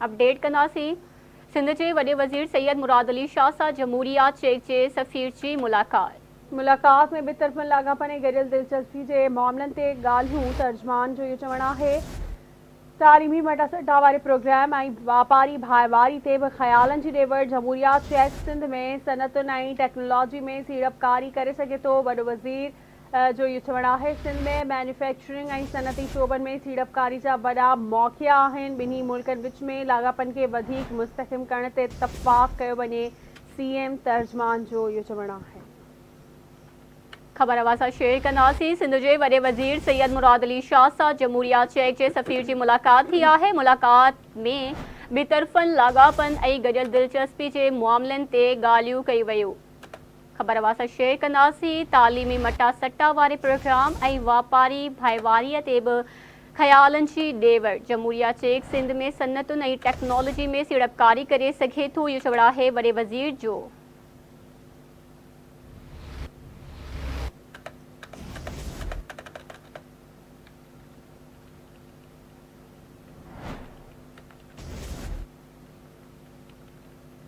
Update कंदासीं। सिंध जे वॾे वज़ीर सैयद मुराद अली शाह सां जमहूरिया चेक जे सफ़ीर जी मुलाक़ात में ॿितरफ़नि लाॻापनि ऐं गॾियल दिलचस्पी जे मामलनि ते ॻाल्हियूं। तर्जमान जो इहो चवणु आहे तालीमी मटासटा वारे प्रोग्राम ऐं वापारी भाईवारी ते बि ख़्यालनि जी ॾेवड़। जमहूरिया चेक सिंध में सनअतुनि ऐं टेक्नोलॉजी में सीड़पकारी करे सघे थो। वॾो वज़ीर जो इहो चवणु आहे सिंध में मैन्युफैक्चरिंग ऐं सनअती शोबनि में सीड़पकारी जा वॾा मौक़िया आहिनि। ॿिन्ही मुल्कनि विच में लाॻापनि खे वधीक मुस्तहकम करण ते इत्तफ़ाक़ कयो वञे। CM तर्जमान जो इहो चवणु आहे। ख़बर असां शेयर कंदासीं। सिंध जे वॾे वज़ीर सैयद मुराद अली शाह सां जमहूरिया चेक जे सफ़ीर जी मुलाक़ात थी आहे। मुलाक़ात में ॿितरफ़नि लाॻापनि ऐं गॾियल दिलचस्पी जे मामलनि ते ॻाल्हियूं कयूं वयूं। ख़बर असां शेयर कंदासीं। तालीमी मटासटा वारे प्रोग्राम ऐं वापारी भाईवारीअ ते बि ख़्यालनि जी ॾेवड़। जमहूरिया चेक सिंध में सनअतुनि ऐं टेक्नोलॉजी में सीड़पकारी करे सघे थो, इहो चवणु आहे वॾे वज़ीर जो।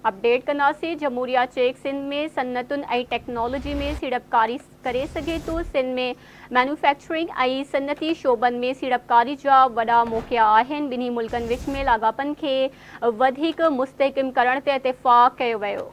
अपडेट कंदासीं। जमहूरिया चेक सिंध में सनअतुनि ऐं टेक्नोलॉजी में सीड़पकारी करे सघे थो। सिंध में मैन्युफैक्चरिंग ऐं सनअती शोबनि में सीड़पकारी जा वॾा मौक़िया आहिनि। ॿिन्ही मुल्कनि विच में लाॻापनि खे वधीक मुस्तहकम करण ते इत्तफ़ाक़ कयो वियो।